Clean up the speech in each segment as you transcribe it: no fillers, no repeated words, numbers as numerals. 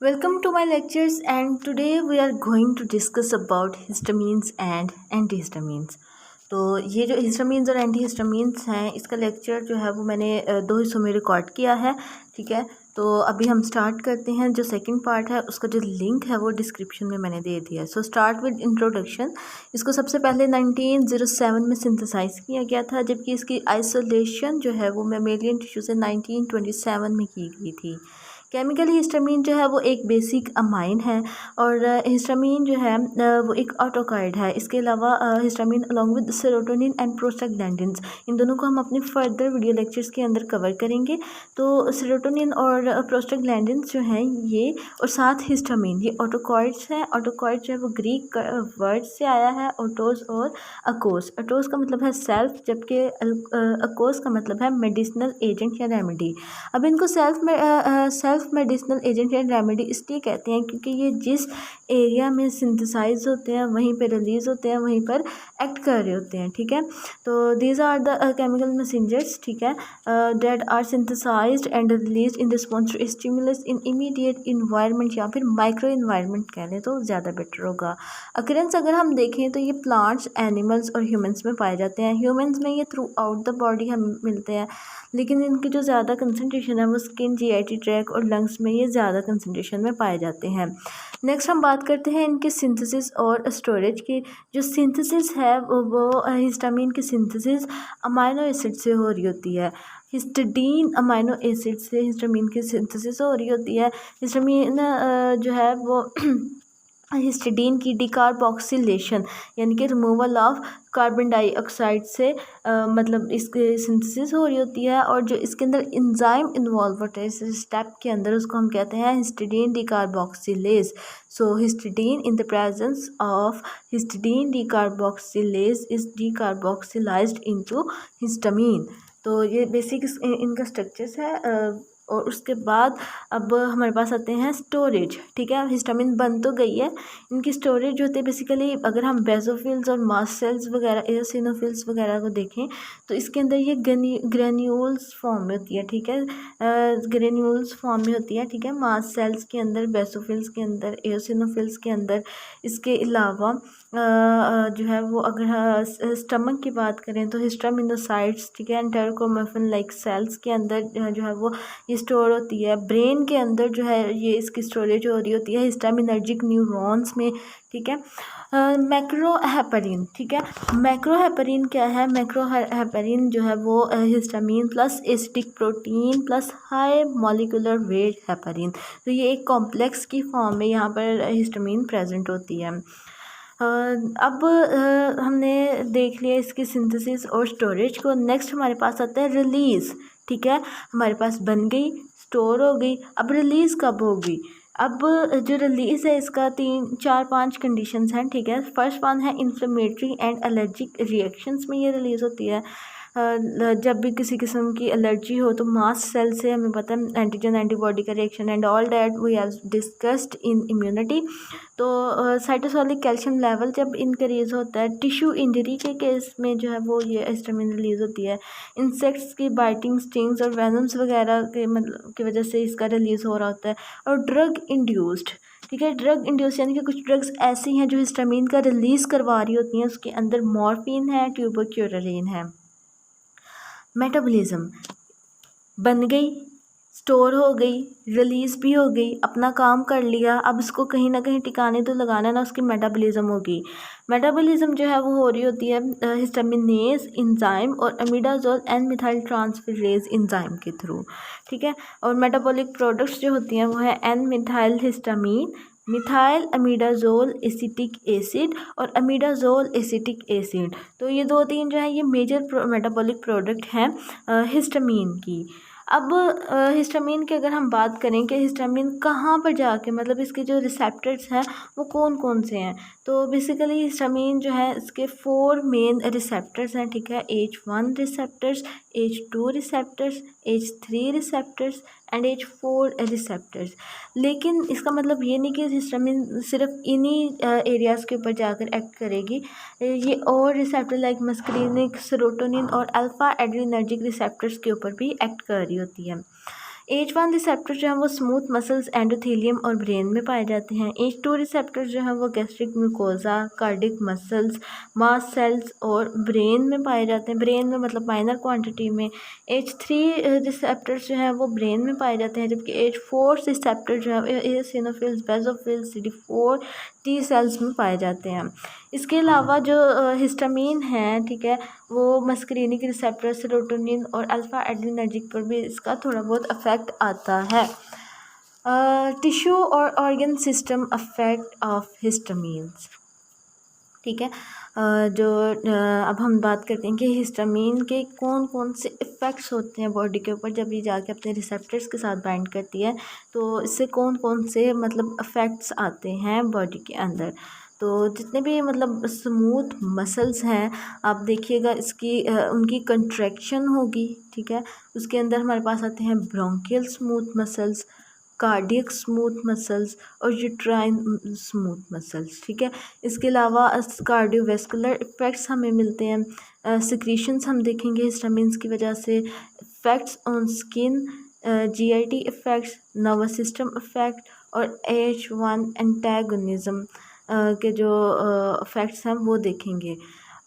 Welcome to my lectures, and today we are going to discuss about histamines and antihistamines। तो ये जो histamines और एंटीहिस्टामीन्स हैं, इसका लेक्चर जो है वो मैंने दो हिस्सों में रिकॉर्ड किया है। ठीक है, तो अभी हम स्टार्ट करते हैं। जो सेकंड पार्ट है उसका जो लिंक है वो डिस्क्रिप्शन में मैंने दे दिया है। So start with introduction. इसको सबसे पहले 1907 में सिंथेसाइज किया गया था, जबकि इसकी आइसोलेशन जो है वो मेमेलियन टिश्यू से 1927 में की गई थी। केमिकली हिस्टामीन जो है वो एक बेसिक अमाइन है, और हिस्टामीन जो है वो एक ऑटोकाइड है। इसके अलावा histamine along with serotonin and prostaglandins, इन दोनों को हम अपने फर्दर वीडियो लेक्चर्स के अंदर कवर करेंगे। तो सेरोटोनिन और प्रोस्टाग्लैंडिन्स जो हैं ये, और साथ हिस्टामीन, ये ऑटोकॉइड्स हैं। ऑटोकॉइड जो है वो ग्रीक वर्ड से आया है, ऑटोस और अकोस। अटोस का मतलब है सेल्फ, जबकि अकोस का मतलब है मेडिसिनल एजेंट या रेमेडी। अब इनको सेल्फ मेडिसिनल एजेंट या रेमेडी इसलिए कहते हैं क्योंकि ये जिस एरिया में सिंथेसाइज होते हैं वहीं पर रिलीज होते हैं, वहीं पर एक्ट कर रहे होते हैं। ठीक है, तो these are the chemical messengers, ठीक है, that are synthesised and release in response to stimulus in immediate environment, या फिर माइक्रो इन्वायरमेंट कह लें तो ज़्यादा बेटर होगा। अकरेंस अगर हम देखें तो ये प्लांट्स, एनिमल्स और ह्यूमंस में पाए जाते हैं। ह्यूमंस में ये थ्रू आउट द बॉडी हम मिलते हैं, लेकिन इनकी जो ज़्यादा कंसनट्रेशन है वो स्किन, जीआईटी ट्रैक और लंग्स में ये ज़्यादा कंसनट्रेशन में पाए जाते हैं। नेक्स्ट हम बात करते हैं इनके सिंथेसिस और स्टोरेज की। जो सिंथेसिस है वो हिस्टामीन की सिंथेसिस अमाइनो एसिड से हो रही होती है। हिस्टडीन अमाइनो एसिड से हिस्टामीन की सिंथेसिस हो रही होती है। हिस्टामीन जो है वो हिस्टडीन की डिकार्बोक्सिलेशन यानी कि रिमूवल ऑफ कार्बन डाइऑक्साइड से मतलब इसके सिंथेसिस हो रही होती है, और जो इसके अंदर इंजाइम इन्वॉल्व होता है इस स्टेप के अंदर, उसको हम कहते हैं histidine decarboxylase. So histidine in the presence of histidine decarboxylase is decarboxylated into histamine. तो ये बेसिक इनका स्ट्रक्चर्स है। और उसके बाद अब हमारे पास आते हैं स्टोरेज। ठीक है, हिस्टामिन बन तो गई है, इनकी स्टोरेज होती है बेसिकली। अगर हम बेसोफिल्स और मास्ट सेल्स वगैरह, एओसिनोफिल्स वगैरह को देखें तो इसके अंदर ये ग्रेन्यूल्स फॉर्म में होती है। ठीक है, ग्रेन्यूल्स फॉर्म में होती है। ठीक है, मास्ट सेल्स के अंदर, बेसोफिल्स के अंदर, एओसिनोफिल्स के अंदर। इसके अलावा जो है वो अगर स्टमक की बात करें तो हिस्टामिनोसाइट्स, ठीक है, एंटेरोकोमफिन लाइक सेल्स के अंदर जो है वो ये स्टोर होती है। ब्रेन के अंदर जो है ये इसकी स्टोरेज हो रही होती है हिस्टामिनर्जिक न्यूरॉन्स में। ठीक है, मैक्रोहेपरिन। ठीक है, मैक्रोहेपरिन क्या है? मैक्रोहेपरिन जो है वो histamine plus acetic protein plus high molecular weight heparin, तो ये एक कॉम्प्लेक्स की फॉर्म में यहाँ पर हिस्टामीन प्रेजेंट होती है। अब हमने देख लिया इसकी सिंथेसिस और स्टोरेज को। नेक्स्ट हमारे पास आता है रिलीज़। ठीक है, हमारे पास बन गई, स्टोर हो गई, अब रिलीज़ कब होगी? अब जो रिलीज़ है इसका 3 4 5 कंडीशंस हैं। ठीक है, फर्स्ट वन है इन्फ्लेमेटरी एंड एलर्जिक रिएक्शंस में ये रिलीज़ होती है। जब भी किसी किस्म की एलर्जी हो तो मास्ट सेल से हमें पता है एंटीजन एंटीबॉडी का reaction and all that we have discussed in immunity. तो साइटोसोलिक कैल्शियम लेवल जब इनक्रीज होता है, टिश्यू इंजरी के केस में जो है वो ये हिस्टामिन रिलीज होती है। इंसेक्ट्स की बाइटिंग, स्टिंग्स और वेनम्स वगैरह के मतलब की वजह से इसका रिलीज हो रहा होता है। और ड्रग इंड्यूस्ड, ठीक है, ड्रग इंड्यूस यानी कि कुछ ड्रग्स ऐसी हैं जो हिस्टामिन का रिलीज करवा रही होती हैं। उसके अंदर मॉर्फिन है, ट्यूबरक्यूलिन है। मेटाबॉलिज्म बन गई, स्टोर हो गई, रिलीज़ भी हो गई, अपना काम कर लिया, अब इसको कहीं ना कहीं टिकाने तो लगाना ना, उसकी मेटाबॉलिज्म होगी। मेटाबॉलिज्म जो है वो हो रही होती है हिस्टामिनेज इंजाइम और अमीडाजोल एंड मिथाइल ट्रांसफेरेज इंजाइम के थ्रू। ठीक है, और मेटाबॉलिक प्रोडक्ट्स जो होती हैं वो है N methyl histamine, methyl imidazole acetic acid और अमीडाजोल एसिटिक एसिड। तो ये 2 3 जो है ये मेजर मेटाबॉलिक प्रोडक्ट हैं हिस्टामीन की। अब हिस्टामीन की अगर हम बात करें कि हिस्टामीन कहाँ पर जाके, मतलब इसके जो रिसेप्टर्स हैं वो कौन कौन से हैं, तो बेसिकली हिस्टामीन जो है इसके 4 मेन रिसेप्टर्स हैं। ठीक है, H1 receptors, H2 receptors, H3 receptors and H4 receptors. लेकिन इसका मतलब ये नहीं कि हिस्टामिन सिर्फ इन्हीं एरियाज़ के ऊपर जाकर एक्ट करेगी। ये और रिसेप्टर लाइक मस्करीनिक, सेरोटोनिन और अल्फ़ा एड्रीनर्जिक रिसेप्टर्स के ऊपर भी एक्ट कर रही होती है। H1 रिसेप्टर जो है वो स्मूथ मसल्स, एंडोथेलियम और ब्रेन में पाए जाते हैं। H2 रिसेप्टर जो है वो गैस्ट्रिक म्यूकोजा, कार्डिक मसल्स, मास सेल्स और ब्रेन में पाए जाते हैं। ब्रेन में मतलब माइनर क्वांटिटी में। H3 रिसेप्टर्स जो हैं वो ब्रेन में पाए जाते हैं, जबकि H4 रिसेप्टर जो है eosinophils, basophils, CD4 T cells में पाए जाते हैं। इसके अलावा जो हिस्टामीन है, ठीक है, वो मस्करीनिक रिसेप्टर, सेरोटोनिन और अल्फा एड्रिनर्जिक पर भी इसका थोड़ा बहुत अफेक्ट आता है। टिश्यू और organ system affect of histamines, ठीक है। अब हम बात करते हैं कि हिस्टामीन के कौन कौन से इफ़ेक्ट्स होते हैं बॉडी के ऊपर जब ये जाके अपने रिसेप्टर्स के साथ बाइंड करती है, तो इससे कौन कौन से मतलब इफ़ेक्ट्स आते हैं बॉडी के अंदर। तो जितने भी मतलब स्मूथ मसल्स हैं, आप देखिएगा इसकी उनकी कंट्रैक्शन होगी, ठीक है। उसके अंदर हमारे पास आते हैं bronchial smooth muscles, cardiac smooth muscles और यूट्राइन स्मूथ मसल्स, ठीक है। इसके अलावा कार्डियोवैस्कुलर इफ़ेक्ट्स हमें मिलते हैं। सिक्रीशंस हम देखेंगे हिस्टामिन्स की वजह से, effects on skin, GIT effects, nervous system effect और H1 एंटागोनिज्म के जो इफ़ेक्ट्स हैं वो देखेंगे।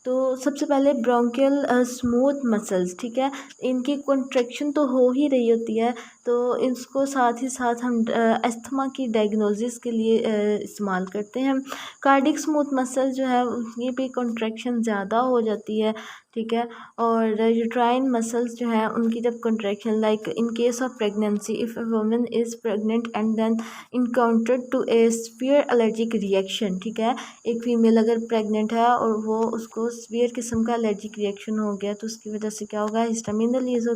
तो सबसे पहले ब्रोंकियल स्मूथ मसल्स, ठीक है, इनकी कॉन्ट्रैक्शन तो हो ही रही होती है, तो इसको साथ ही साथ हम अस्थमा की डायग्नोसिस के लिए इस्तेमाल करते हैं। कार्डिक स्मूथ मसल जो है ये भी कॉन्ट्रैक्शन ज़्यादा हो जाती है, ठीक है। और यूट्राइन मसल्स जो है उनकी जब contraction, like in case of pregnancy, if a woman is pregnant and then encountered to a severe allergic reaction, ठीक है, एक फीमेल अगर प्रेग्नेंट है और वो उसको सीवियर किस्म का एलर्जिक रिएक्शन हो गया, तो उसकी वजह से क्या होगा, हिस्टामिन रिलीज़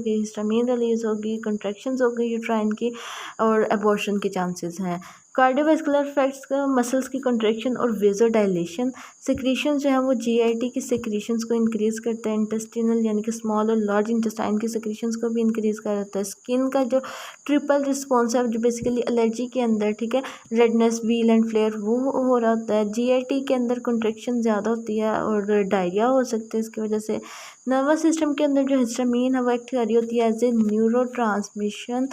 होगी, कंट्रैक्शंस हो गई यूट्राइन की और अबॉर्शन के चांसेस हैं। कार्डियोवैस्कुलर इफेक्ट्स का मसल्स की कंट्रैक्शन और वेजोडाइलेशन। सिक्रीशन जो है वो जीआईटी की सिक्रीशंस को इंक्रीज़ करता है, इंटेस्टिनल यानी कि स्मॉल और लार्ज इंटेस्टाइन की सिक्रीशंस को भी इंक्रीज़ करता है। स्किन का जो ट्रिपल रिस्पॉन्स है जो बेसिकली एलर्जी के अंदर, ठीक है, रेडनेस, व्हील एंड फ्लेयर वो हो रहा होता है। जीआईटी के अंदर कंट्रैक्शन ज़्यादा होती है और डायरिया हो सकता है इसकी वजह से। नर्वस सिस्टम के अंदर जो हिस्टामीन है वो एक्ट कर रही होती है एज ए न्यूरोट्रांसमिशन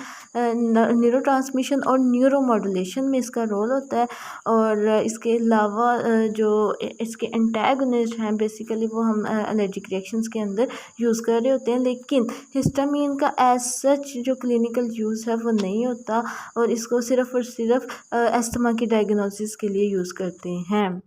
और न्यूरोमॉड्यूलेशन में इसका रोल होता है। और इसके अलावा जो इसके एंटागोनिस्ट हैं बेसिकली वो हम एलर्जिक रिएक्शंस के अंदर यूज़ कर रहे होते हैं, लेकिन हिस्टामीन का एज सच जो क्लिनिकल यूज़ है वो नहीं होता और इसको सिर्फ़ और सिर्फ अस्थमा की डायग्नोसिस के लिए यूज़ करते हैं।